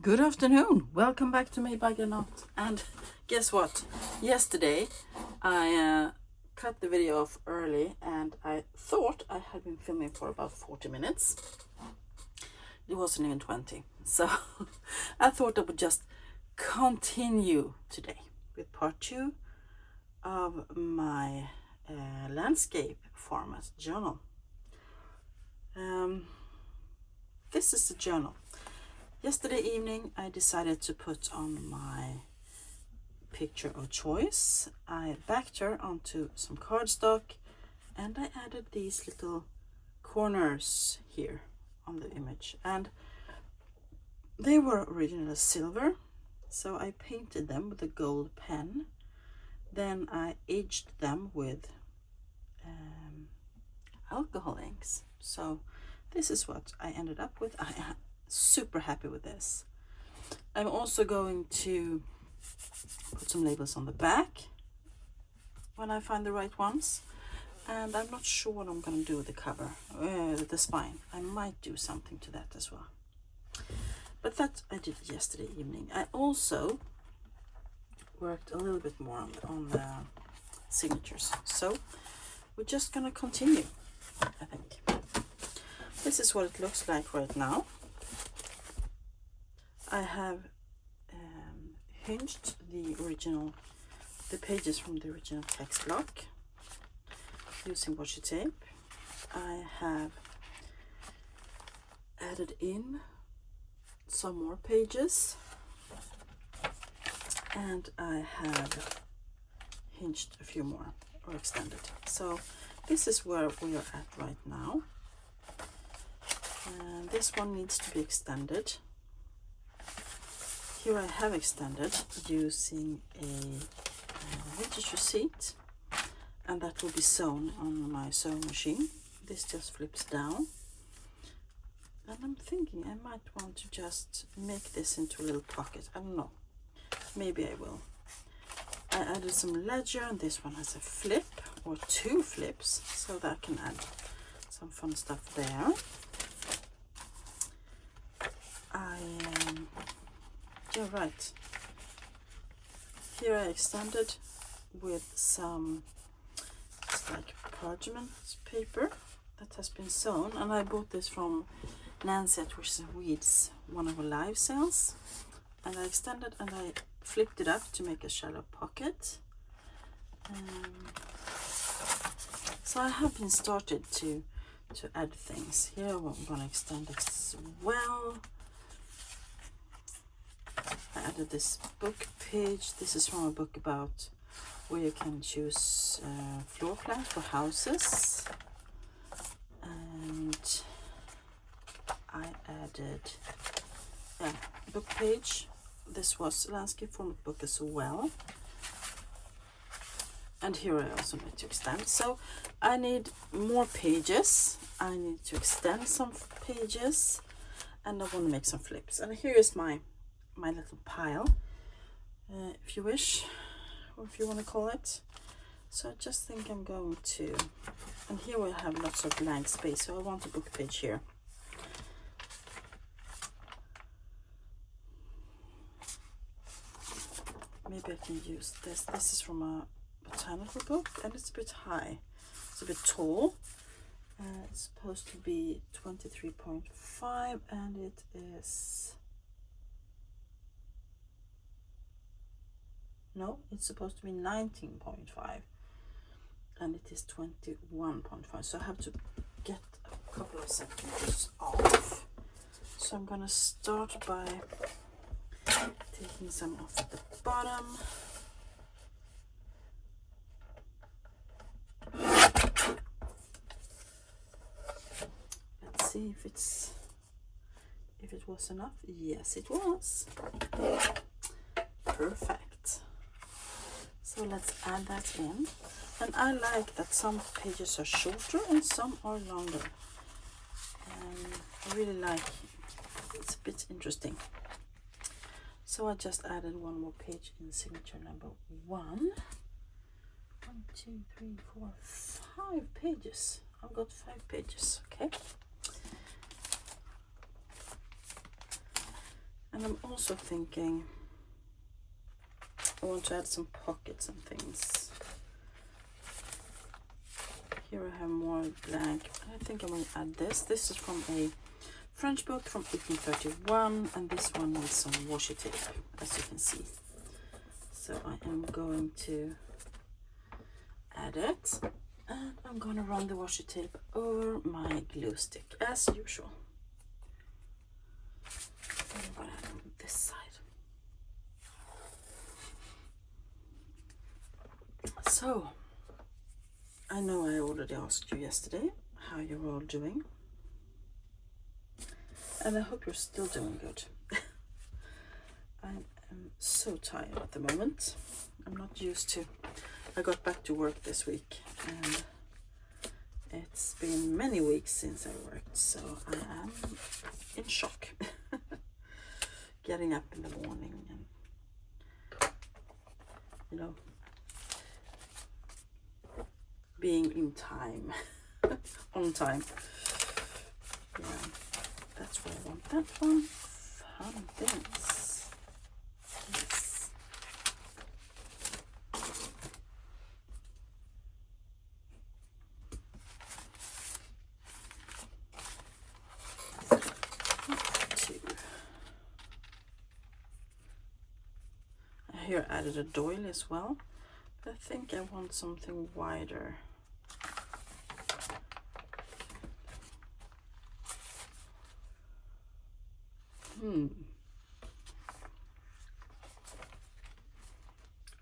Good afternoon. Welcome back to Made by Granat. And guess what? Yesterday I cut the video off early and I thought I had been filming for about 40 minutes. It wasn't even 20. So I thought I would just continue today with part 2 of my landscape format journal. This is the journal. Yesterday evening I decided to put on my picture of choice. I backed her onto some cardstock and I added these little corners here on the image, and they were originally silver, so I painted them with a gold pen. Then I edged them with alcohol inks. So this is what I ended up with. I am super happy with this. I'm also going to put some labels on the back when I find the right ones, and I'm not sure what I'm going to do with the cover, the spine. I might do something to that as well, but that I did yesterday evening. I also worked a little bit more on the signatures, so we're just gonna continue. I think this is what it looks like right now. I have hinged the pages from the original text block using washi tape. I have added in some more pages and I have hinged a few more, or extended. So this is where we are at right now, and this one needs to be extended. Here I have extended using a vintage receipt, and that will be sewn on my sewing machine. This just flips down, and I'm thinking I might want to just make this into a little pocket. I don't know, maybe I will. I added some ledger, and this one has a flip or 2 flips, so that I can add some fun stuff there. Yeah, right. Here I extended with some, it's like parchment paper that has been sewn, and I bought this from Nancy at Wishes and Weeds, one of her live sales, and I extended and I flipped it up to make a shallow pocket. So I have been started to add things. Here I'm going to extend as well. I added this book page. This is from a book about where you can choose floor plan for houses. And I added book page. This was a landscape format book as well. And here I also need to extend. So I need more pages. I need to extend some pages, and I want to make some flips. And here is my little pile, if you wish, or if you want to call it. So I just think I'm going to, and here we have lots of blank space, so I want a book page here. Maybe I can use this. This is from a botanical book, and it's a bit high. It's a bit tall. It's supposed to be 23.5, and it is, no, it's supposed to be 19.5, and it is 21.5. So I have to get a couple of centimeters off. So I'm gonna start by taking some off at the bottom. Let's see if it was enough. Yes, it was. Perfect. So let's add that in. And I like that some pages are shorter and some are longer. I really like, it's a bit interesting. So I just added one more page in signature number 1. 1, 2, 3, 4, 5 pages. I've got 5 pages, okay. And I'm also thinking I want to add some pockets and things. Here I have more blank. I think I'm going to add this. This is from a French book from 1831, and this one needs some washi tape, as you can see. So I am going to add it, and I'm going to run the washi tape over my glue stick, as usual. I'm going to add it on this side. So, I know I already asked you yesterday how you're all doing. And I hope you're still doing good. I am so tired at the moment. I'm not used to... I got back to work this week, and it's been many weeks since I worked, so I am in shock. Getting up in the morning and, you know, being in time, on time. Yeah, that's where I want that one. Fun things. Yes. Two. Here I added a doily as well. I think I want something wider.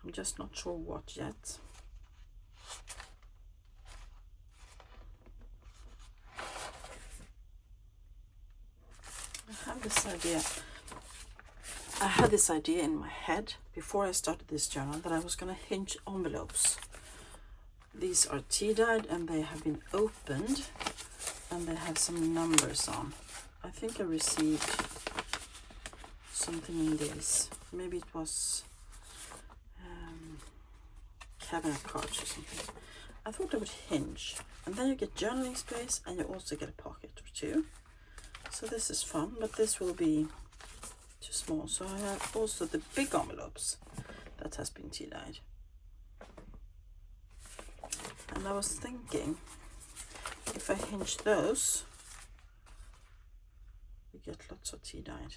I'm just not sure what yet. I have this idea. I had this idea in my head before I started this journal that I was going to hinge envelopes. These are tea-dyed and they have been opened and they have some numbers on. I think I received something in these. Maybe it was cabinet cards or something. I thought I would hinge, and then you get journaling space and you also get a pocket or two. So this is fun, but this will be too small. So I have also the big envelopes that has been tea-dyed. And I was thinking, if I hinge those, you get lots of tea-dyed.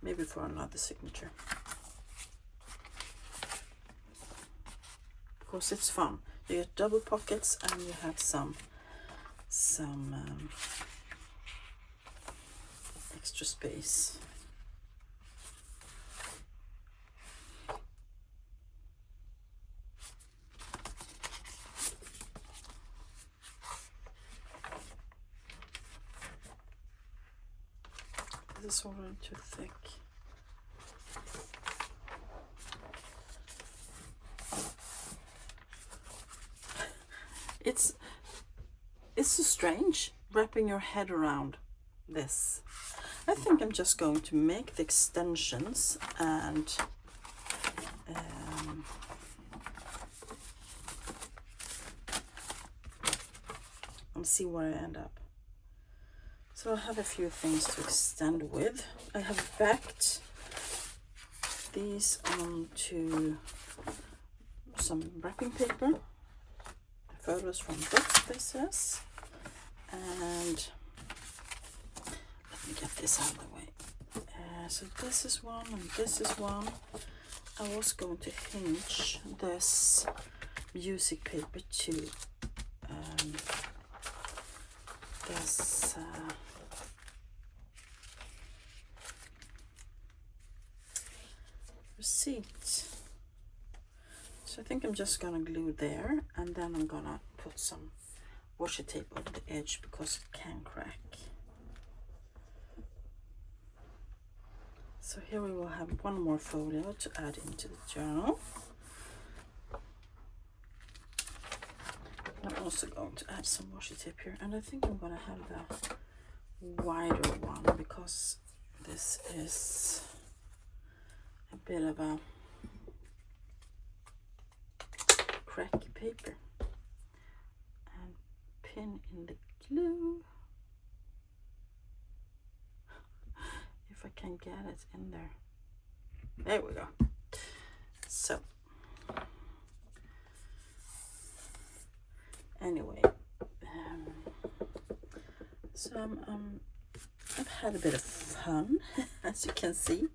Maybe for another signature. Because it's fun. You get double pockets and you have some extra space. This is already too thick. It's so strange wrapping your head around this. I think I'm just going to make the extensions and see where I end up. So I have a few things to extend with. I have backed these onto some wrapping paper. Photos from books, this is. And let me get this out of the way. So this is one and this is one. I was going to hinge this music paper to this receipt. So I think I'm just gonna glue there, and then I'm gonna put some washi tape over the edge because it can crack. So here we will have one more folio to add into the journal. I'm also going to add some washi tape here, and I think I'm gonna have the wider one because this is a bit of a cracky paper, and pin in the glue. If I can get it in there. There we go. So anyway, so I've had a bit of fun, as you can see,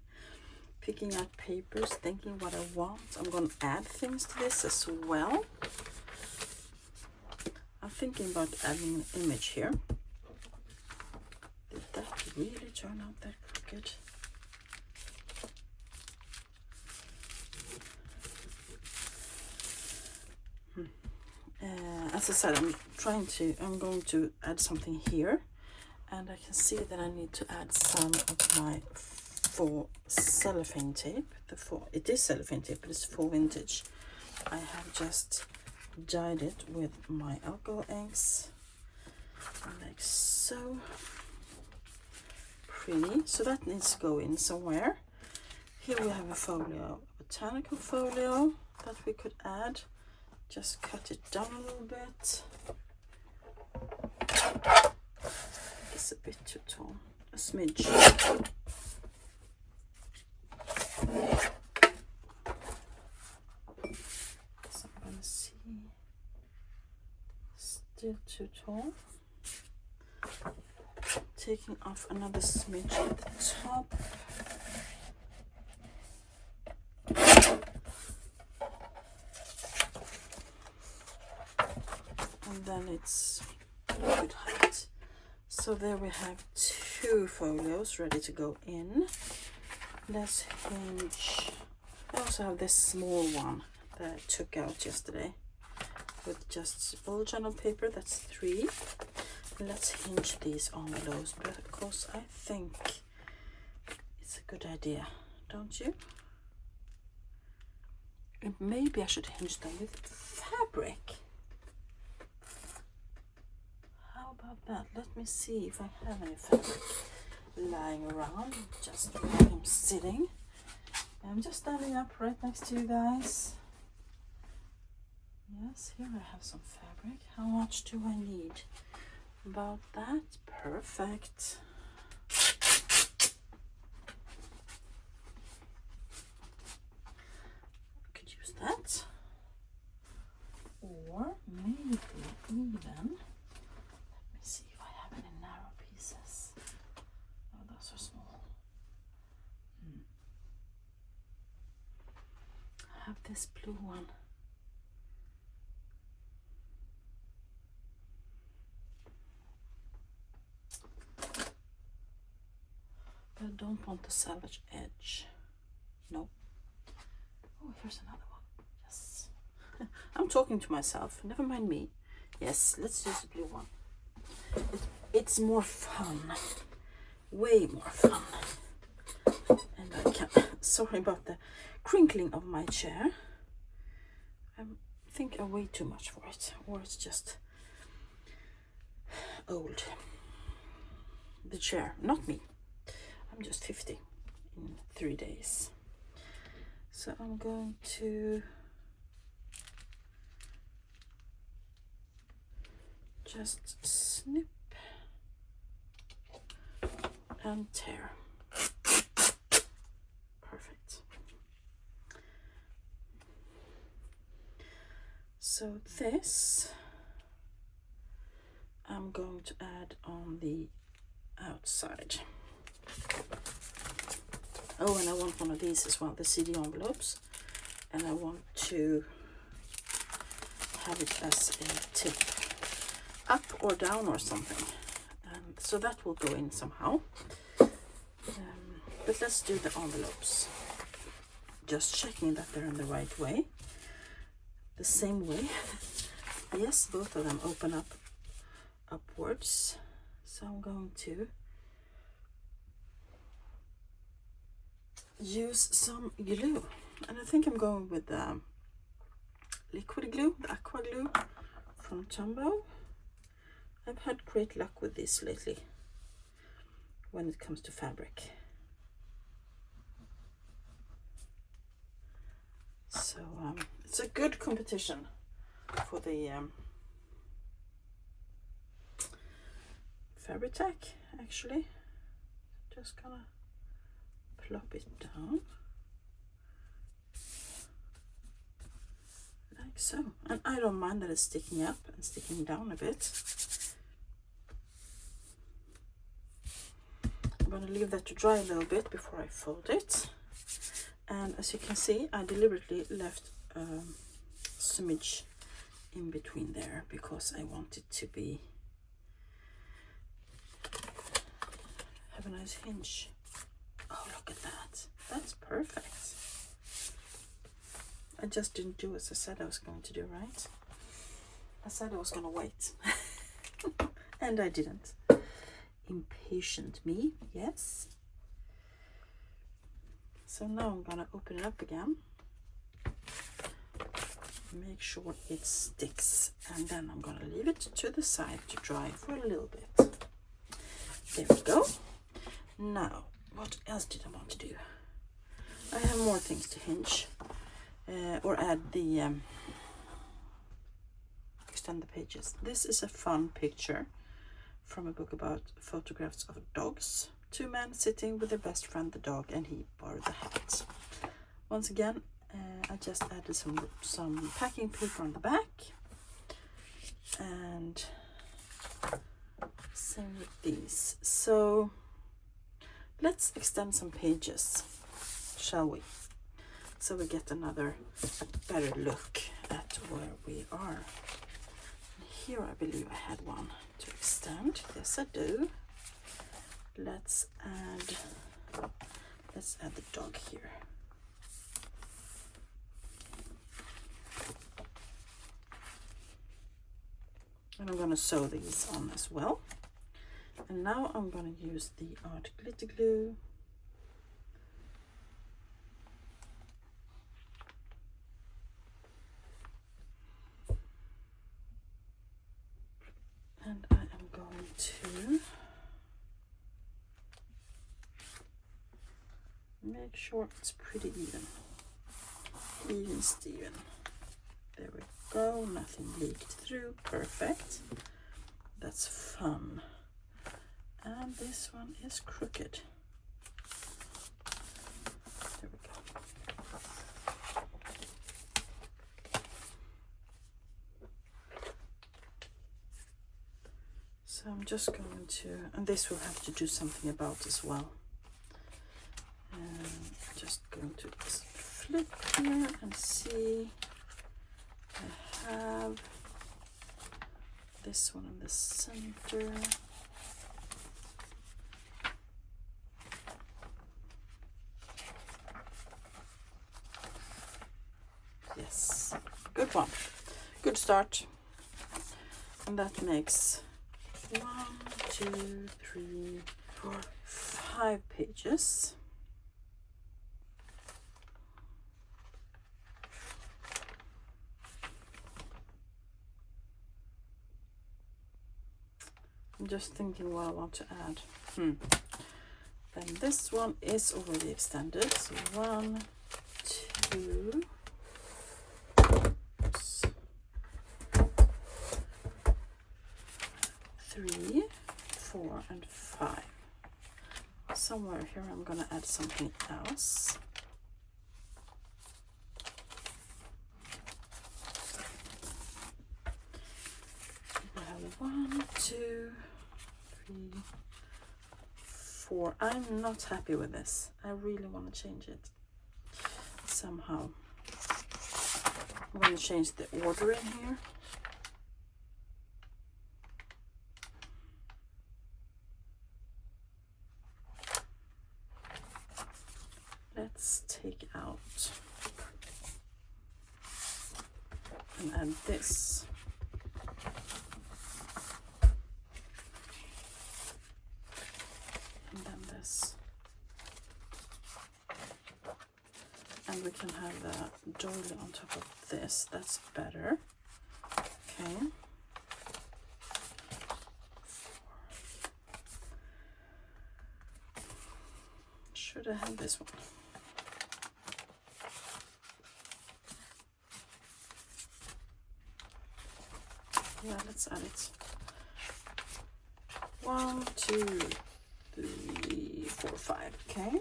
picking out papers, thinking what I want. I'm going to add things to this as well. I'm thinking about adding an image here. Did that really turn out that crooked? As I said, I'm going to add something here, and I can see that I need to add some of my faux cellophane tape. It is cellophane tape, but it's faux vintage. I have just dyed it with my alcohol inks, like so. Pretty. So that needs to go in somewhere. Here we have a folio, a botanical folio that we could add. Just cut it down a little bit. It's a bit too tall. A smidge. So I'm gonna see. Still too tall. Taking off another smidge at the top. And then it's a good height. So there we have 2 folios ready to go in. Let's hinge. I also have this small one that I took out yesterday with just bullet journal paper. That's 3. Let's hinge these envelopes because I think it's a good idea, don't you? And maybe I should hinge them with fabric. How about that? Let me see if I have any fabric lying around just where I'm sitting. I'm just standing up right next to you guys. Yes, here I have some fabric. How much do I need? About that. Perfect. Could use that. Or maybe even, let me see if I have any narrow pieces. Oh, those are small. I have this blue one. But I don't want the salvage edge. No. Oh, here's another one. Yes. I'm talking to myself. Never mind me. Yes, let's use the blue one. It's more fun. Way more fun. And I can... Sorry about the crinkling of my chair. I think I weigh too much for it. Or it's just old. The chair, not me. I'm just 50 in 3 days. So I'm going to just snip and tear. Perfect. So this I'm going to add on the outside. Oh, and I want one of these as well, the CD envelopes, and I want to have it as a tip, up or down or something, so that will go in somehow. But let's do the envelopes, just checking that they're in the right way, the same way. Yes, both of them open up upwards, so I'm going to use some glue, and I think I'm going with the liquid glue, the aqua glue from Tombow. I've had great luck with this lately when it comes to fabric. So it's a good competition for the Fabri-Tac actually. Just gonna plop it down like so, and I don't mind that it's sticking up and sticking down a bit. I'm gonna leave that to dry a little bit before I fold it. And as you can see, I deliberately left a smidge in between there because I want it to be have a nice hinge. Oh, look at that. That's perfect. I just didn't do as I said I was going to do, right? I said I was gonna wait. And I didn't. Impatient me, yes. So now I'm gonna open it up again. Make sure it sticks, and then I'm gonna leave it to the side to dry for a little bit. There we go. Now, what else did I want to do? I have more things to hinge or add the extend the pages. This is a fun picture from a book about photographs of dogs. Two men sitting with their best friend the dog, and he borrowed the hat. Once again, I just added some packing paper on the back, and same with these. So let's extend some pages, shall we? So we get a better look at where we are. Here I believe I had one to extend. Yes, I do. Let's add the dog here. And I'm going to sew these on as well. And now I'm going to use the Art Glitter Glue. And I am going to make sure it's pretty even Steven. There we go, nothing leaked through, perfect. That's fun. And this one is crooked. There we go. So I'm just going to, and this will have to do something about as well. Just going to flip here and see. I have this one in the center. Yes, good one. Good start. And that makes 1, 2, 3, 4, 5 pages. I'm just thinking what I want to add. Then this one is already extended. So 1, 2, 3, 4, and 5. Somewhere here I'm gonna add something else. I have 1, 2, 3, 4. I'm not happy with this. I really want to change it somehow. I'm going to change the order in here. Let's take out and add this. And then this. And we can have the doily on top of this. That's better. Okay. Should I have this one? Yeah, let's add it. 1, 2, 3, 4, 5. Okay.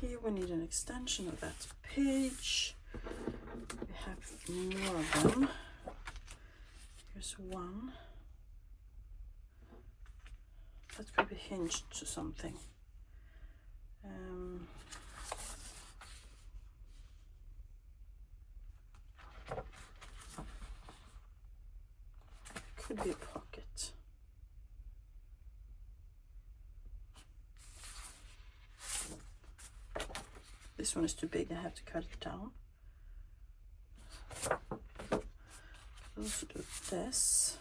Here we need an extension of that page. We have more of them. Here's one. That could be hinged to something. Could be a pocket. This one is too big, I have to cut it down. Also do this.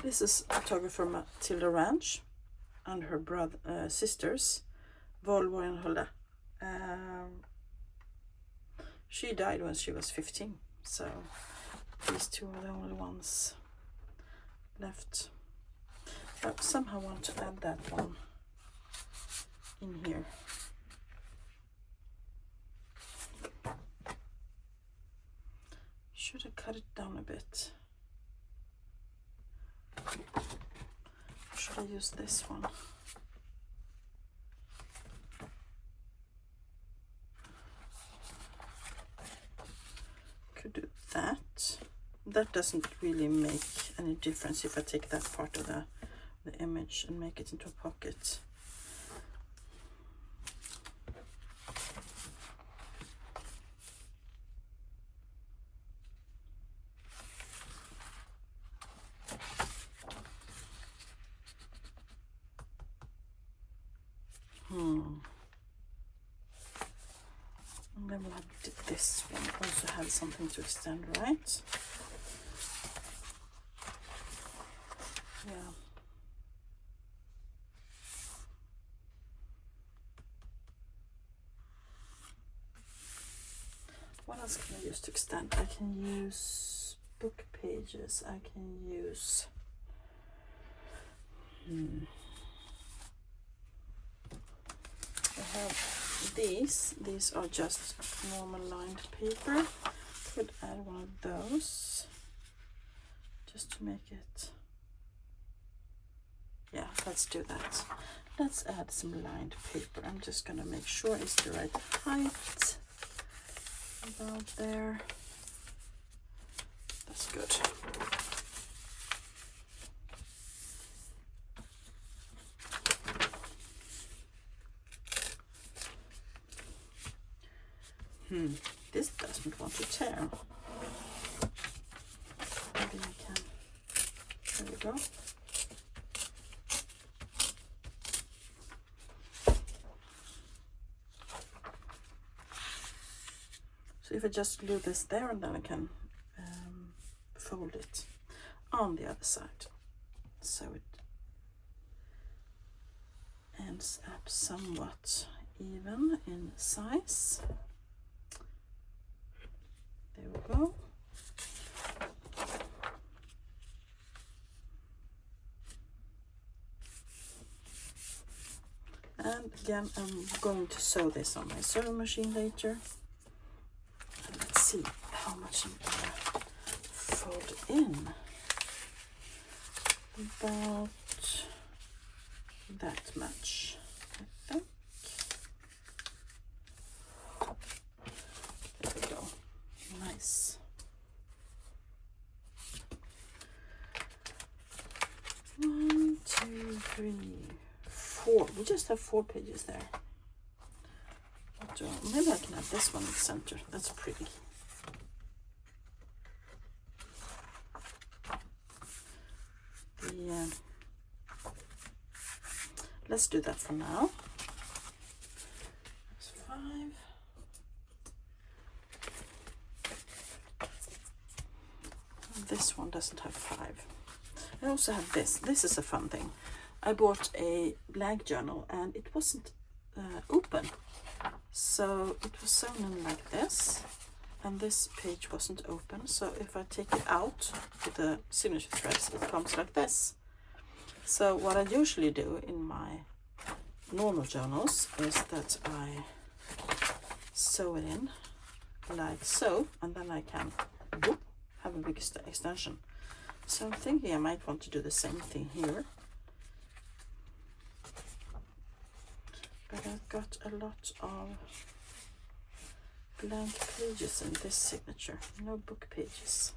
This is photographer Matilda Ranch and her sisters, Volvo and Hulda. She died when she was 15, so these two are the only ones left. I somehow want to add that one in here. Should have cut it down a bit. Should I use this one? Could do that. That doesn't really make any difference if I take that part of the image and make it into a pocket. And then we'll have this one also have something to extend, right? Yeah. What else can I use to extend? I can use book pages. I can use I have these are just normal lined paper. Could add one of those just to make it, yeah, let's do that. Let's add some lined paper. I'm just gonna make sure it's the right height about there. That's good. This doesn't want to tear. Maybe I can. There we go. So if I just glue this there, and then I can fold it on the other side, so it ends up somewhat even in size. There we go. And again, I'm going to sew this on my sewing machine later. And let's see how much I'm gonna fold in. About that much, I think. There we go. Nice. One, two, three, four. We just have 4 pages there. Maybe I can have this one in the center. That's pretty. Yeah. Let's do that for now. That's 5. This one doesn't have 5. I also have this. This is a fun thing. I bought a blank journal and it wasn't open. So it was sewn in like this, and this page wasn't open. So if I take it out with the signature threads, it comes like this. So what I usually do in my normal journals is that I sew it in like so, and then I can whoop, have a big extension. So I'm thinking I might want to do the same thing here. But I've got a lot of blank pages in this signature, no book pages.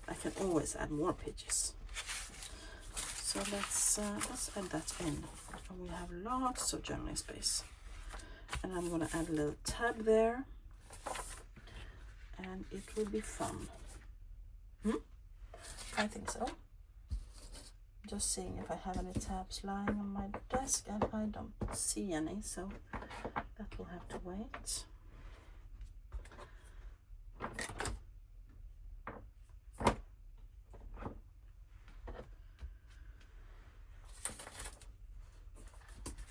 I can always add more pages. So let's add that in. And we have lots of journaling space. And I'm going to add a little tab there. And it will be fun. I think so. Just seeing if I have any tabs lying on my desk, and I don't see any, so that will have to wait.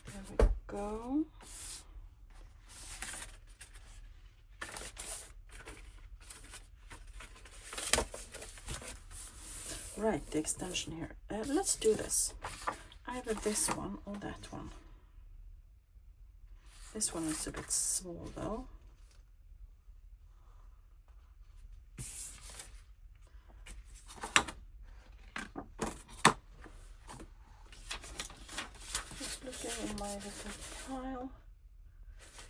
There we go. Right, the extension here. Let's do this. Either this one or that one. This one is a bit small though. Just looking in my little pile.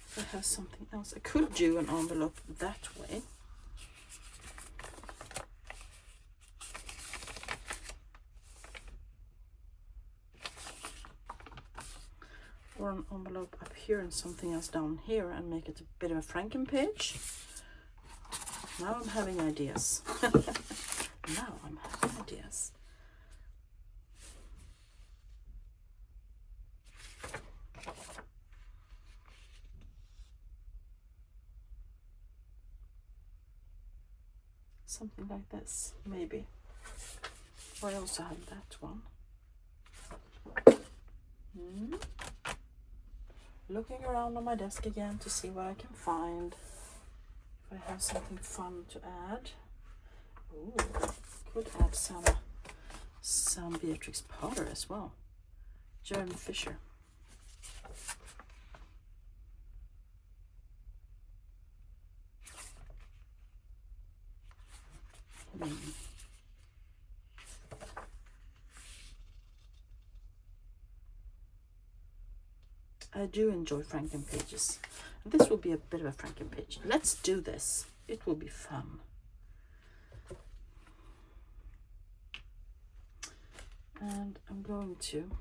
If I have something else. I could do an envelope that way. Or an envelope up here and something else down here and make it a bit of a Franken page. Now I'm having ideas. Now I'm having ideas. Something like this, maybe. Or I also have that one. Looking around on my desk again to see what I can find. If I have something fun to add. Ooh, could add some Beatrix Potter as well. Jeremy Fisher. I do enjoy Franken pages. This will be a bit of a Franken page. Let's do this. It will be fun. And I'm going to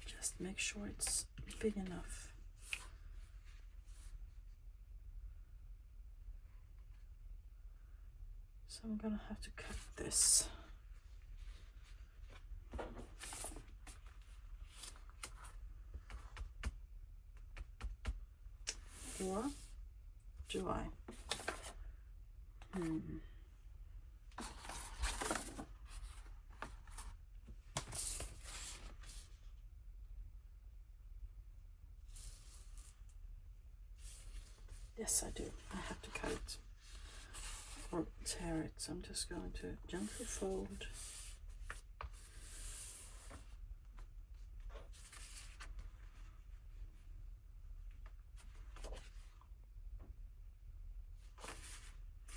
just make sure it's big enough. So I'm gonna have to cut this. Or do I? Yes, I do. I have to cut it or tear it. So I'm just going to gently fold.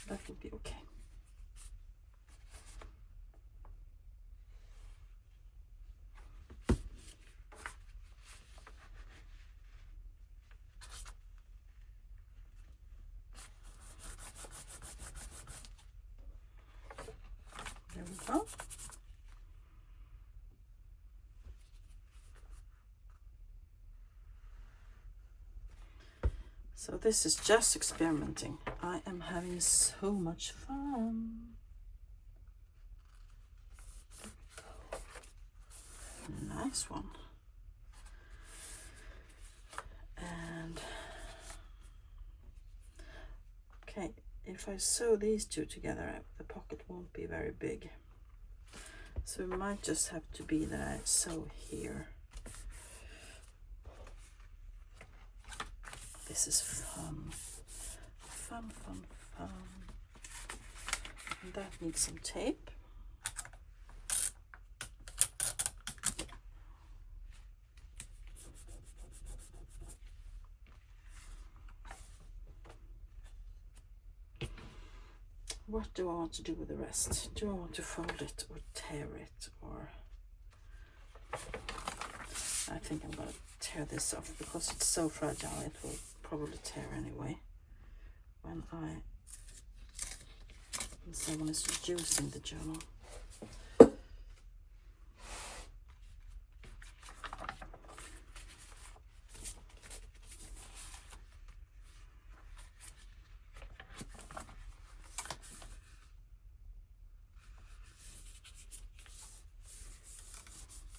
That will be okay. There we go. So this is just experimenting. I am having so much fun. Nice one. And okay, if I sew these two together, the pocket won't be very big. So it might just have to be that I sew here. This is fun. Fun, fun, fun. And that needs some tape. What do I want to do with the rest? Do I want to fold it or tear it, or I think I'm going to tear this off because it's so fragile it will probably tear anyway when someone is using the journal.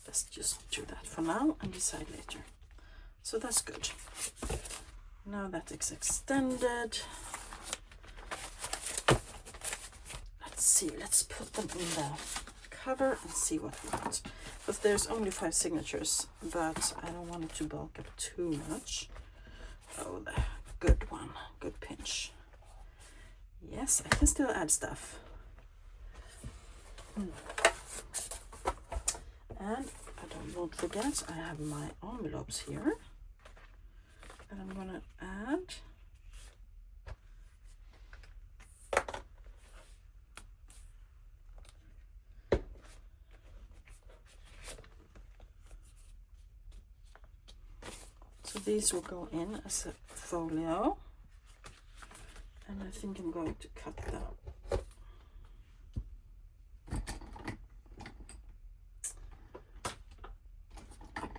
Let's just do that for now and decide later. So that's good. Now that it's extended, let's see, let's put them in the cover and see what we want. Because there's only 5 signatures, but I don't want it to bulk up too much. Oh, the good one, good pinch. Yes, I can still add stuff. And won't forget, I have my envelopes here, and I'm gonna add so these will go in as a folio, and I think I'm going to cut them.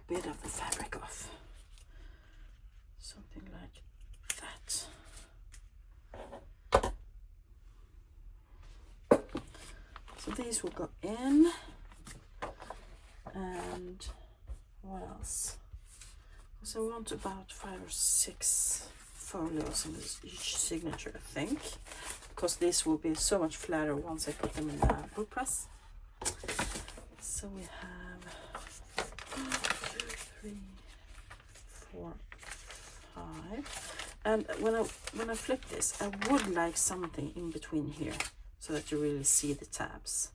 Bit of the fabric off, something like that. So these will go in, and what else? Because I want about 5 or 6 folios in each signature, I think, because this will be so much flatter once I put them in the book press. So we have 3, 4, 5, and when I flip this, I would like something in between here so that you really see the tabs.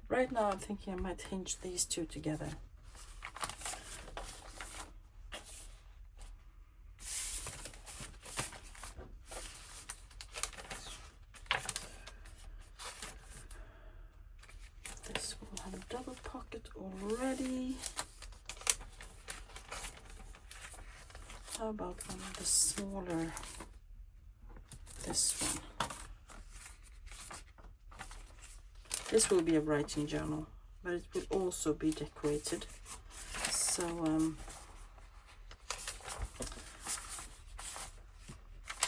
Right now I'm thinking I might hinge these two together. This will have a double pocket already. How about one of the smaller, this one? This will be a writing journal, but it will also be decorated. So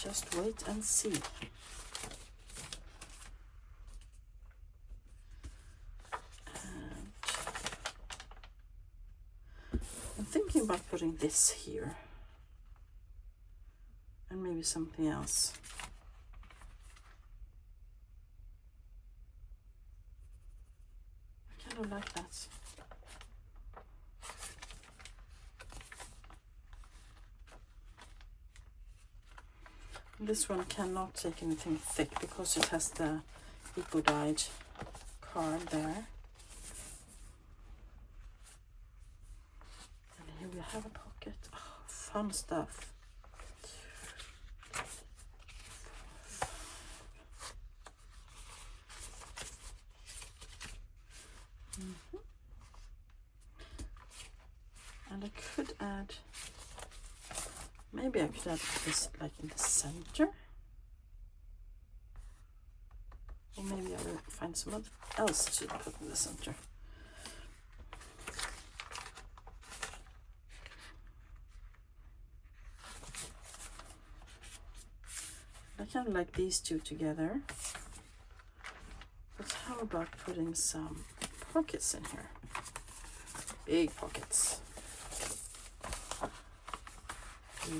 just wait and see. And I'm thinking about putting this here and maybe something else. I like that. This one cannot take anything thick because it has the eco dyed card there. And here we have a pocket. Oh, fun stuff. And I could add, maybe I could add this like in the center, or maybe I will find someone else to put in the center. I kind of like these two together, but how about putting some pockets in here? Big pockets.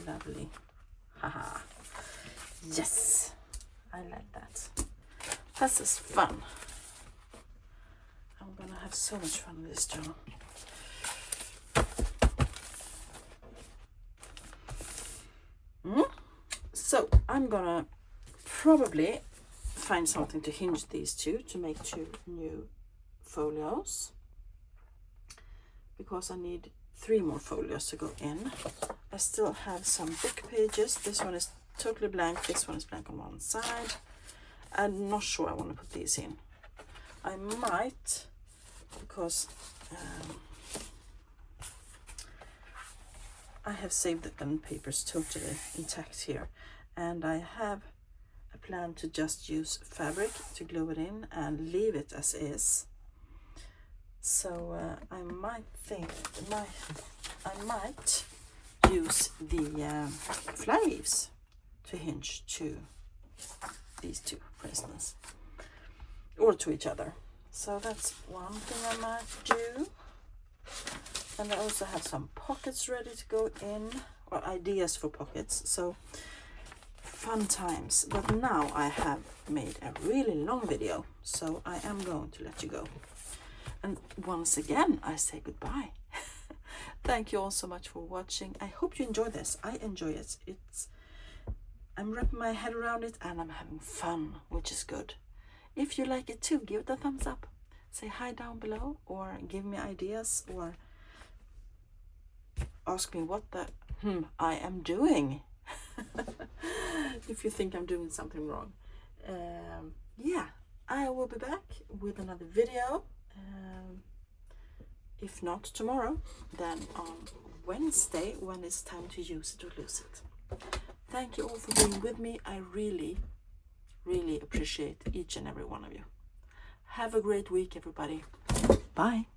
Lovely. Haha. Yes, I like that. This is fun. I'm gonna have so much fun with this journal. So I'm gonna probably find something to hinge these two to make 2 new folios, because I need 3 more folios to go in. I still have some book pages. This one is totally blank, this one is blank on one side. I'm not sure I want to put these in. I might, because I have saved the pen papers totally intact here, and I have a plan to just use fabric to glue it in and leave it as is. So I might think I might use the fly leaves to hinge to these two, for instance, or to each other. So that's one thing I might do. And I also have some pockets ready to go in, or ideas for pockets. So fun times. But now I have made a really long video, so I am going to let you go. And once again, I say goodbye. Thank you all so much for watching. I hope you enjoy this. I enjoy it. I'm wrapping my head around it and I'm having fun, which is good. If you like it too, give it a thumbs up. Say hi down below, or give me ideas, or ask me what the I am doing. If you think I'm doing something wrong. Yeah, I will be back with another video. If not tomorrow, then on Wednesday, when it's time to use it or lose it. Thank you all for being with me. I really, really appreciate each and every one of you. Have a great week, everybody. Bye.